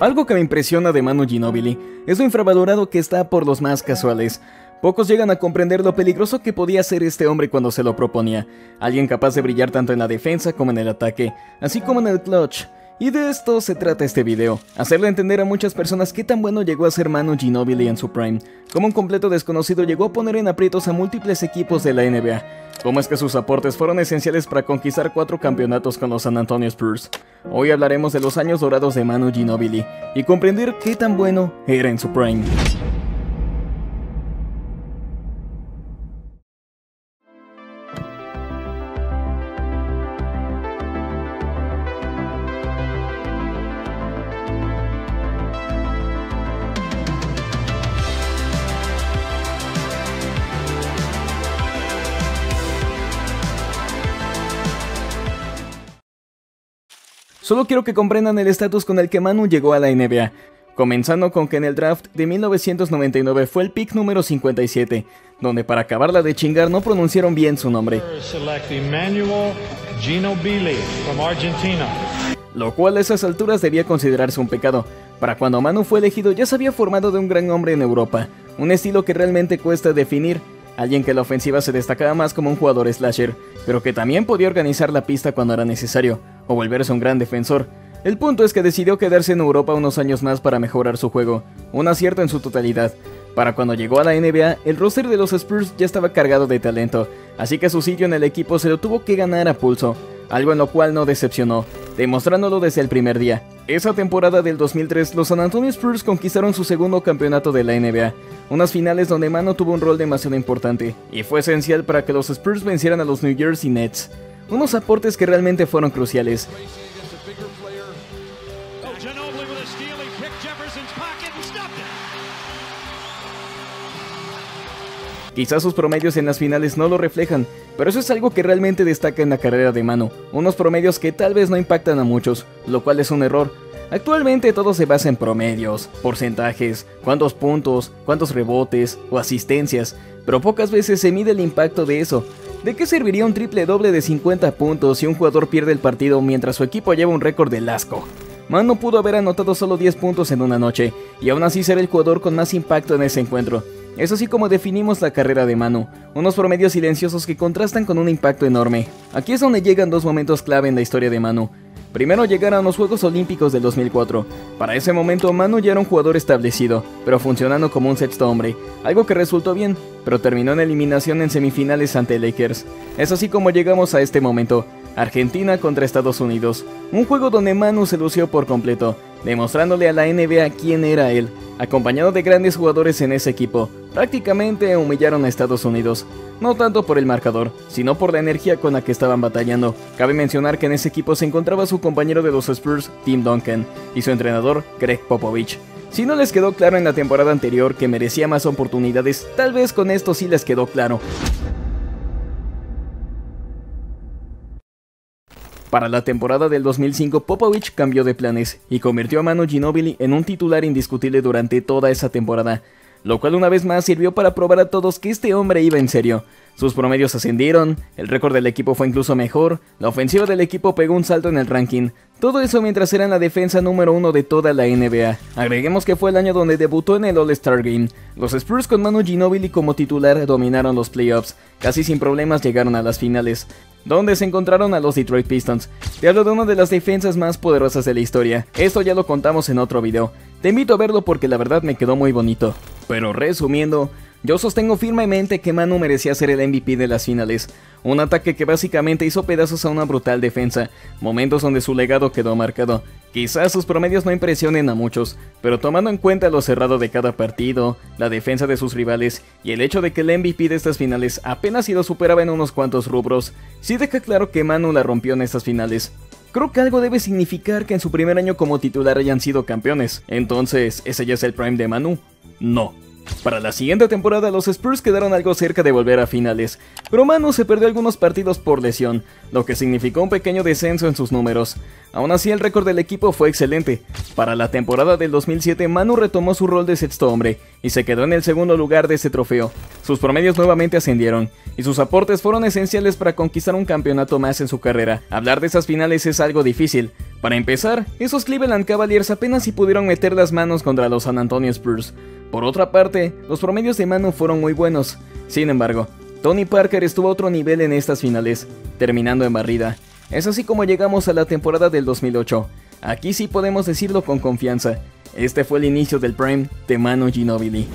Algo que me impresiona de Manu Ginóbili es lo infravalorado que está por los más casuales. Pocos llegan a comprender lo peligroso que podía ser este hombre cuando se lo proponía. Alguien capaz de brillar tanto en la defensa como en el ataque, así como en el clutch. Y de esto se trata este video, hacerle entender a muchas personas qué tan bueno llegó a ser Manu Ginóbili en su prime, cómo un completo desconocido llegó a poner en aprietos a múltiples equipos de la NBA, cómo es que sus aportes fueron esenciales para conquistar 4 campeonatos con los San Antonio Spurs. Hoy hablaremos de los años dorados de Manu Ginóbili y comprender qué tan bueno era en su prime. Solo quiero que comprendan el estatus con el que Manu llegó a la NBA, comenzando con que en el draft de 1999 fue el pick número 57, donde para acabarla de chingar no pronunciaron bien su nombre. Lo cual a esas alturas debía considerarse un pecado. Para cuando Manu fue elegido ya se había formado de un gran hombre en Europa, un estilo que realmente cuesta definir. Alguien que en la ofensiva se destacaba más como un jugador slasher, pero que también podía organizar la pista cuando era necesario, o volverse un gran defensor. El punto es que decidió quedarse en Europa unos años más para mejorar su juego, un acierto en su totalidad. Para cuando llegó a la NBA, el roster de los Spurs ya estaba cargado de talento, así que su sitio en el equipo se lo tuvo que ganar a pulso, algo en lo cual no decepcionó, demostrándolo desde el primer día. Esa temporada del 2003, los San Antonio Spurs conquistaron su segundo campeonato de la NBA, unas finales donde Manu tuvo un rol demasiado importante, y fue esencial para que los Spurs vencieran a los New Jersey Nets, unos aportes que realmente fueron cruciales. Quizás sus promedios en las finales no lo reflejan, pero eso es algo que realmente destaca en la carrera de Manu, unos promedios que tal vez no impactan a muchos, lo cual es un error. Actualmente todo se basa en promedios, porcentajes, cuántos puntos, cuántos rebotes o asistencias, pero pocas veces se mide el impacto de eso. ¿De qué serviría un triple doble de 50 puntos si un jugador pierde el partido mientras su equipo lleva un récord del asco? Manu pudo haber anotado solo 10 puntos en una noche, y aún así ser el jugador con más impacto en ese encuentro. Es así como definimos la carrera de Manu, unos promedios silenciosos que contrastan con un impacto enorme. Aquí es donde llegan dos momentos clave en la historia de Manu. Primero, llegar a los Juegos Olímpicos del 2004. Para ese momento Manu ya era un jugador establecido, pero funcionando como un sexto hombre, algo que resultó bien, pero terminó en eliminación en semifinales ante Lakers. Es así como llegamos a este momento, Argentina contra Estados Unidos, un juego donde Manu se lució por completo, demostrándole a la NBA quién era él, acompañado de grandes jugadores en ese equipo. Prácticamente humillaron a Estados Unidos, no tanto por el marcador, sino por la energía con la que estaban batallando. Cabe mencionar que en ese equipo se encontraba su compañero de los Spurs, Tim Duncan, y su entrenador, Greg Popovich. Si no les quedó claro en la temporada anterior que merecía más oportunidades, tal vez con esto sí les quedó claro. Para la temporada del 2005, Popovich cambió de planes y convirtió a Manu Ginóbili en un titular indiscutible durante toda esa temporada, lo cual una vez más sirvió para probar a todos que este hombre iba en serio. Sus promedios ascendieron, el récord del equipo fue incluso mejor, la ofensiva del equipo pegó un salto en el ranking, todo eso mientras era en la defensa número 1 de toda la NBA. Agreguemos que fue el año donde debutó en el All-Star Game. Los Spurs con Manu Ginóbili como titular dominaron los playoffs, casi sin problemas llegaron a las finales, donde se encontraron a los Detroit Pistons. Te hablo de una de las defensas más poderosas de la historia, esto ya lo contamos en otro video, te invito a verlo porque la verdad me quedó muy bonito. Pero resumiendo, yo sostengo firmemente que Manu merecía ser el MVP de las finales, un ataque que básicamente hizo pedazos a una brutal defensa, momentos donde su legado quedó marcado. Quizás sus promedios no impresionen a muchos, pero tomando en cuenta lo cerrado de cada partido, la defensa de sus rivales y el hecho de que el MVP de estas finales apenas si lo superaba en unos cuantos rubros, sí deja claro que Manu la rompió en estas finales. Creo que algo debe significar que en su primer año como titular hayan sido campeones. Entonces, ¿ese ya es el prime de Manu? No. Para la siguiente temporada los Spurs quedaron algo cerca de volver a finales, pero Manu se perdió algunos partidos por lesión, lo que significó un pequeño descenso en sus números. Aún así el récord del equipo fue excelente. Para la temporada del 2007 Manu retomó su rol de sexto hombre y se quedó en el segundo lugar de ese trofeo. Sus promedios nuevamente ascendieron y sus aportes fueron esenciales para conquistar un campeonato más en su carrera. Hablar de esas finales es algo difícil, Para empezar, esos Cleveland Cavaliers apenas si pudieron meter las manos contra los San Antonio Spurs. Por otra parte, los promedios de Manu fueron muy buenos. Sin embargo, Tony Parker estuvo a otro nivel en estas finales, terminando en barrida. Es así como llegamos a la temporada del 2008. Aquí sí podemos decirlo con confianza. Este fue el inicio del prime de Manu Ginóbili.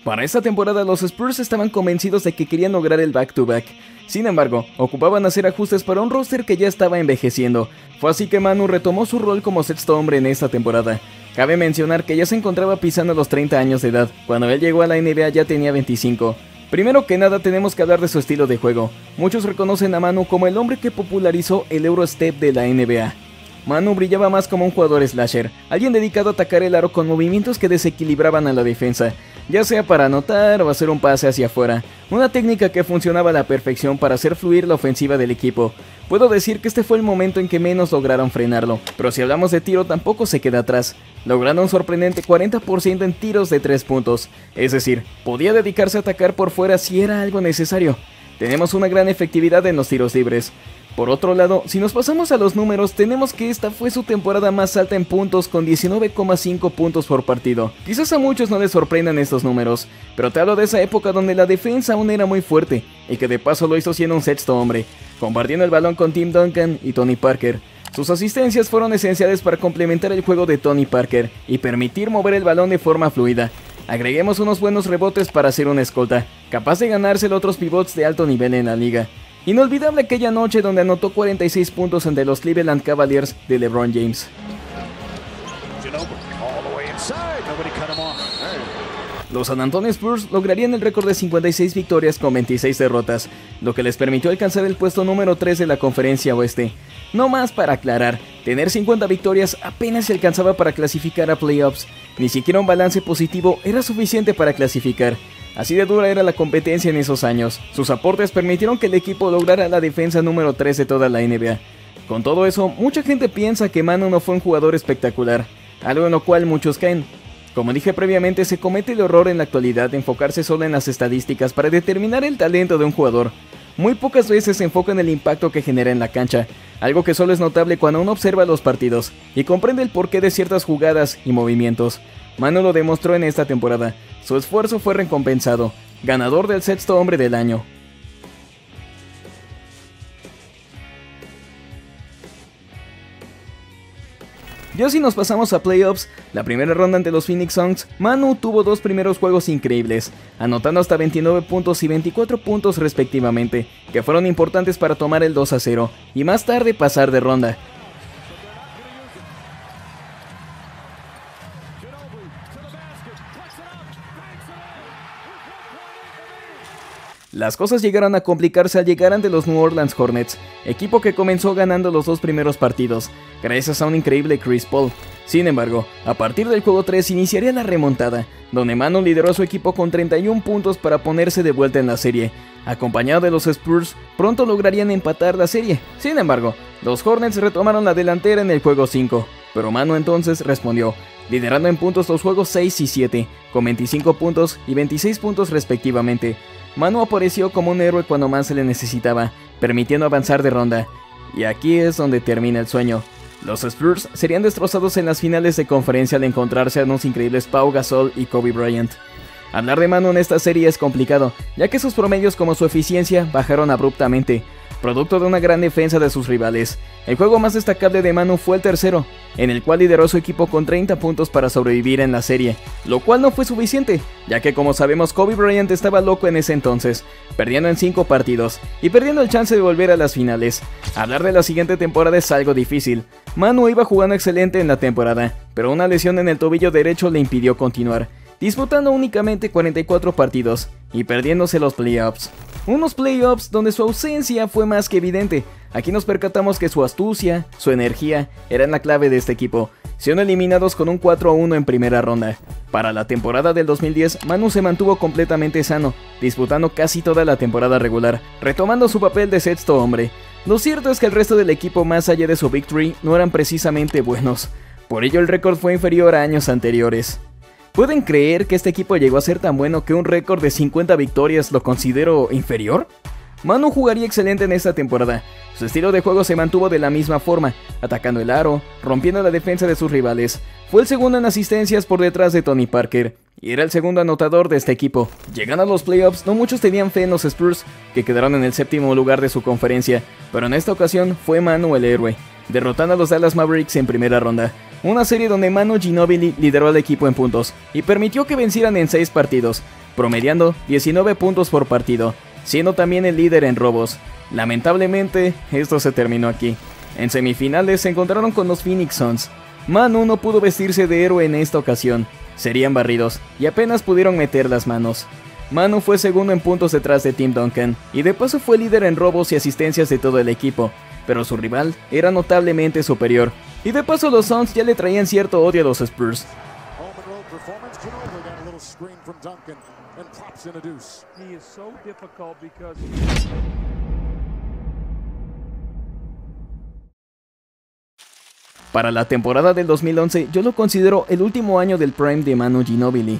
Para esta temporada los Spurs estaban convencidos de que querían lograr el back-to-back. Sin embargo, ocupaban hacer ajustes para un roster que ya estaba envejeciendo. Fue así que Manu retomó su rol como sexto hombre en esta temporada. Cabe mencionar que ya se encontraba pisando los 30 años de edad. Cuando él llegó a la NBA ya tenía 25. Primero que nada tenemos que hablar de su estilo de juego. Muchos reconocen a Manu como el hombre que popularizó el Eurostep de la NBA. Manu brillaba más como un jugador slasher, alguien dedicado a atacar el aro con movimientos que desequilibraban a la defensa, ya sea para anotar o hacer un pase hacia afuera, una técnica que funcionaba a la perfección para hacer fluir la ofensiva del equipo. Puedo decir que este fue el momento en que menos lograron frenarlo, pero si hablamos de tiro tampoco se queda atrás. Lograron un sorprendente 40% en tiros de 3 puntos, es decir, podía dedicarse a atacar por fuera si era algo necesario. Tenemos una gran efectividad en los tiros libres. Por otro lado, si nos pasamos a los números, tenemos que esta fue su temporada más alta en puntos con 19,5 puntos por partido. Quizás a muchos no les sorprendan estos números, pero te hablo de esa época donde la defensa aún era muy fuerte, y que de paso lo hizo siendo un sexto hombre, compartiendo el balón con Tim Duncan y Tony Parker. Sus asistencias fueron esenciales para complementar el juego de Tony Parker y permitir mover el balón de forma fluida. Agreguemos unos buenos rebotes para ser una escolta, capaz de ganarse otros pivots de alto nivel en la liga. Inolvidable aquella noche donde anotó 46 puntos ante los Cleveland Cavaliers de LeBron James. Los San Antonio Spurs lograrían el récord de 56 victorias con 26 derrotas, lo que les permitió alcanzar el puesto número 3 de la Conferencia Oeste. No más para aclarar, tener 50 victorias apenas se alcanzaba para clasificar a playoffs, ni siquiera un balance positivo era suficiente para clasificar. Así de dura era la competencia en esos años. Sus aportes permitieron que el equipo lograra la defensa número 3 de toda la NBA. Con todo eso, mucha gente piensa que Manu no fue un jugador espectacular, algo en lo cual muchos caen. Como dije previamente, se comete el error en la actualidad de enfocarse solo en las estadísticas para determinar el talento de un jugador. Muy pocas veces se enfoca en el impacto que genera en la cancha, algo que solo es notable cuando uno observa los partidos y comprende el porqué de ciertas jugadas y movimientos. Manu lo demostró en esta temporada. Su esfuerzo fue recompensado, ganador del sexto hombre del año. Ya si nos pasamos a playoffs, la primera ronda ante los Phoenix Suns, Manu tuvo dos primeros juegos increíbles, anotando hasta 29 puntos y 24 puntos respectivamente, que fueron importantes para tomar el 2-0 y más tarde pasar de ronda. Las cosas llegaron a complicarse al llegar ante los New Orleans Hornets, equipo que comenzó ganando los dos primeros partidos, gracias a un increíble Chris Paul. Sin embargo, a partir del juego 3 iniciaría la remontada, donde Manu lideró a su equipo con 31 puntos para ponerse de vuelta en la serie. Acompañado de los Spurs, pronto lograrían empatar la serie. Sin embargo, los Hornets retomaron la delantera en el juego 5, pero Manu entonces respondió, liderando en puntos los juegos 6 y 7, con 25 puntos y 26 puntos respectivamente. Manu apareció como un héroe cuando más se le necesitaba, permitiendo avanzar de ronda. Y aquí es donde termina el sueño. Los Spurs serían destrozados en las finales de conferencia al encontrarse a unos increíbles Pau Gasol y Kobe Bryant. Hablar de Manu en esta serie es complicado, ya que sus promedios como su eficiencia bajaron abruptamente, producto de una gran defensa de sus rivales. El juego más destacable de Manu fue el tercero, en el cual lideró su equipo con 30 puntos para sobrevivir en la serie, lo cual no fue suficiente, ya que como sabemos Kobe Bryant estaba loco en ese entonces, perdiendo en 5 partidos y perdiendo el chance de volver a las finales. Hablar de la siguiente temporada es algo difícil. Manu iba jugando excelente en la temporada, pero una lesión en el tobillo derecho le impidió continuar, disputando únicamente 44 partidos y perdiéndose los playoffs. Unos playoffs donde su ausencia fue más que evidente. Aquí nos percatamos que su astucia, su energía, eran la clave de este equipo, siendo eliminados con un 4-1 en primera ronda. Para la temporada del 2010, Manu se mantuvo completamente sano, disputando casi toda la temporada regular, retomando su papel de sexto hombre. Lo cierto es que el resto del equipo más allá de su victory no eran precisamente buenos, por ello el récord fue inferior a años anteriores. ¿Pueden creer que este equipo llegó a ser tan bueno que un récord de 50 victorias lo considero inferior? Manu jugaría excelente en esta temporada. Su estilo de juego se mantuvo de la misma forma, atacando el aro, rompiendo la defensa de sus rivales. Fue el segundo en asistencias por detrás de Tony Parker, y era el segundo anotador de este equipo. Llegando a los playoffs, no muchos tenían fe en los Spurs, que quedaron en el séptimo lugar de su conferencia, pero en esta ocasión fue Manu el héroe, derrotando a los Dallas Mavericks en primera ronda. Una serie donde Manu Ginobili lideró al equipo en puntos, y permitió que vencieran en 6 partidos, promediando 19 puntos por partido, siendo también el líder en robos. Lamentablemente, esto se terminó aquí. En semifinales se encontraron con los Phoenix Suns. Manu no pudo vestirse de héroe en esta ocasión. Serían barridos, y apenas pudieron meter las manos. Manu fue segundo en puntos detrás de Tim Duncan, y de paso fue líder en robos y asistencias de todo el equipo, pero su rival era notablemente superior, y de paso los Suns ya le traían cierto odio a los Spurs. Para la temporada del 2011 yo lo considero el último año del prime de Manu Ginobili.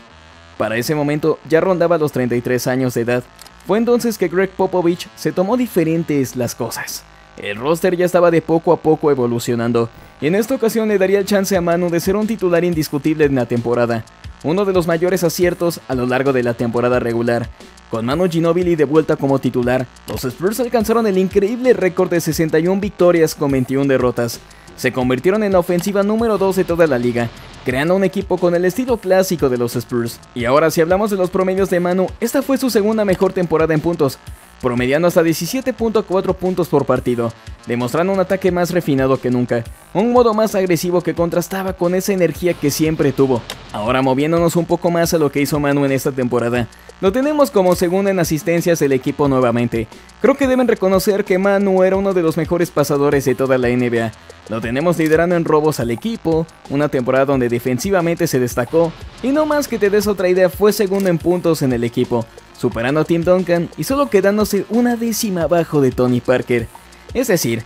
Para ese momento ya rondaba los 33 años de edad. Fue entonces que Greg Popovich se tomó diferentes las cosas. El roster ya estaba de poco a poco evolucionando, y en esta ocasión le daría el chance a Manu de ser un titular indiscutible en la temporada, uno de los mayores aciertos a lo largo de la temporada regular. Con Manu Ginobili de vuelta como titular, los Spurs alcanzaron el increíble récord de 61 victorias con 21 derrotas. Se convirtieron en la ofensiva número 2 de toda la liga, creando un equipo con el estilo clásico de los Spurs. Y ahora si hablamos de los promedios de Manu, esta fue su segunda mejor temporada en puntos, promediando hasta 17.4 puntos por partido, demostrando un ataque más refinado que nunca, un modo más agresivo que contrastaba con esa energía que siempre tuvo. Ahora moviéndonos un poco más a lo que hizo Manu en esta temporada, lo tenemos como segundo en asistencias del equipo nuevamente. Creo que deben reconocer que Manu era uno de los mejores pasadores de toda la NBA. Lo tenemos liderando en robos al equipo, una temporada donde defensivamente se destacó, y no más que te des otra idea, fue segundo en puntos en el equipo, superando a Tim Duncan y solo quedándose una décima abajo de Tony Parker. Es decir,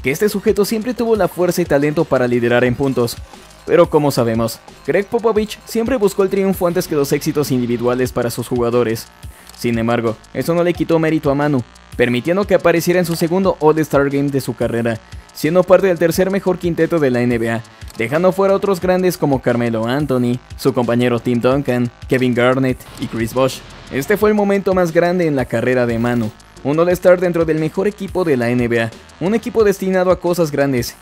que este sujeto siempre tuvo la fuerza y talento para liderar en puntos. Pero como sabemos, Greg Popovich siempre buscó el triunfo antes que los éxitos individuales para sus jugadores. Sin embargo, eso no le quitó mérito a Manu, permitiendo que apareciera en su segundo All-Star Game de su carrera, siendo parte del tercer mejor quinteto de la NBA, dejando fuera a otros grandes como Carmelo Anthony, su compañero Tim Duncan, Kevin Garnett y Chris Bosh. Este fue el momento más grande en la carrera de Manu, un All-Star dentro del mejor equipo de la NBA, un equipo destinado a cosas grandes.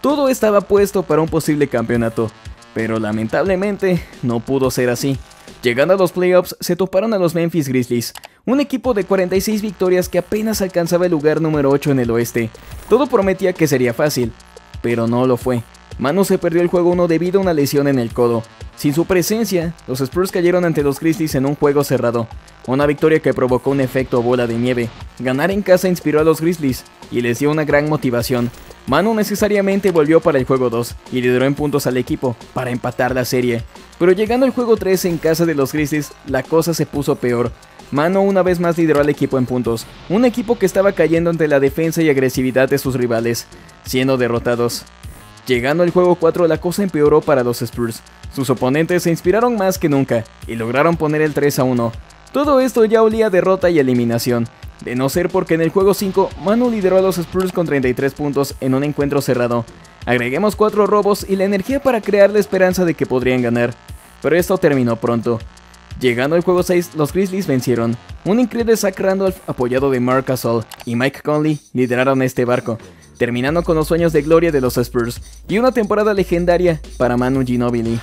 Todo estaba puesto para un posible campeonato, pero lamentablemente no pudo ser así. Llegando a los playoffs se toparon a los Memphis Grizzlies, un equipo de 46 victorias que apenas alcanzaba el lugar número 8 en el oeste. Todo prometía que sería fácil, pero no lo fue. Manu se perdió el juego 1 debido a una lesión en el codo. Sin su presencia, los Spurs cayeron ante los Grizzlies en un juego cerrado, una victoria que provocó un efecto bola de nieve. Ganar en casa inspiró a los Grizzlies y les dio una gran motivación. Manu necesariamente volvió para el juego 2 y lideró en puntos al equipo para empatar la serie. Pero llegando al juego 3 en casa de los Grizzlies, la cosa se puso peor. Manu una vez más lideró al equipo en puntos, un equipo que estaba cayendo ante la defensa y agresividad de sus rivales, siendo derrotados. Llegando al juego 4 la cosa empeoró para los Spurs. Sus oponentes se inspiraron más que nunca y lograron poner el 3-1. Todo esto ya olía a derrota y eliminación, de no ser porque en el juego 5 Manu lideró a los Spurs con 33 puntos en un encuentro cerrado. Agreguemos 4 robos y la energía para crear la esperanza de que podrían ganar, pero esto terminó pronto. Llegando al juego 6, los Grizzlies vencieron. Un increíble Zach Randolph apoyado de Marc Gasol y Mike Conley lideraron este barco, terminando con los sueños de gloria de los Spurs y una temporada legendaria para Manu Ginobili.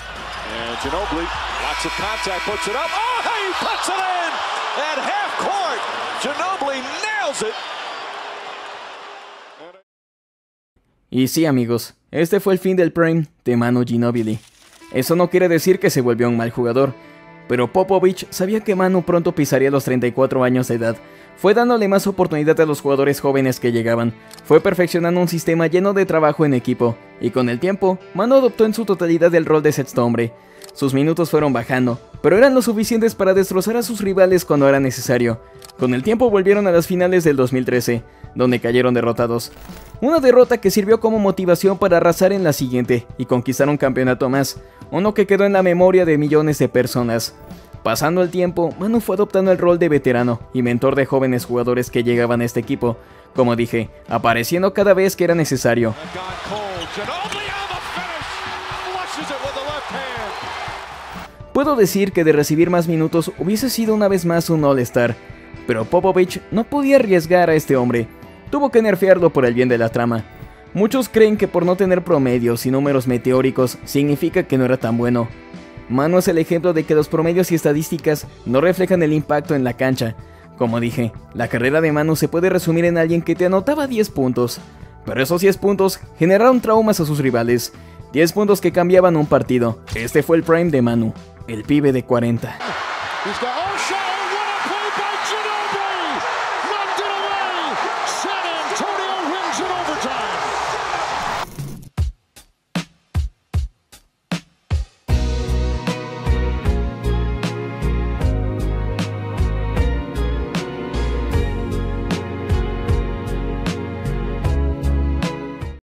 Y sí amigos, este fue el fin del prime de Manu Ginobili. Eso no quiere decir que se volvió un mal jugador, pero Popovich sabía que Manu pronto pisaría los 34 años de edad. Fue dándole más oportunidad a los jugadores jóvenes que llegaban, fue perfeccionando un sistema lleno de trabajo en equipo, y con el tiempo, Manu adoptó en su totalidad el rol de sexto hombre. Sus minutos fueron bajando, pero eran lo suficientes para destrozar a sus rivales cuando era necesario. Con el tiempo volvieron a las finales del 2013, donde cayeron derrotados. Una derrota que sirvió como motivación para arrasar en la siguiente y conquistar un campeonato más, uno que quedó en la memoria de millones de personas. Pasando el tiempo, Manu fue adoptando el rol de veterano y mentor de jóvenes jugadores que llegaban a este equipo, como dije, apareciendo cada vez que era necesario. Puedo decir que de recibir más minutos hubiese sido una vez más un All-Star, pero Popovich no podía arriesgar a este hombre, tuvo que nerfearlo por el bien de la trama. Muchos creen que por no tener promedios y números meteóricos significa que no era tan bueno. Manu es el ejemplo de que los promedios y estadísticas no reflejan el impacto en la cancha. Como dije, la carrera de Manu se puede resumir en alguien que te anotaba 10 puntos, pero esos 10 puntos generaron traumas a sus rivales, 10 puntos que cambiaban un partido. Este fue el prime de Manu, el pibe de 40.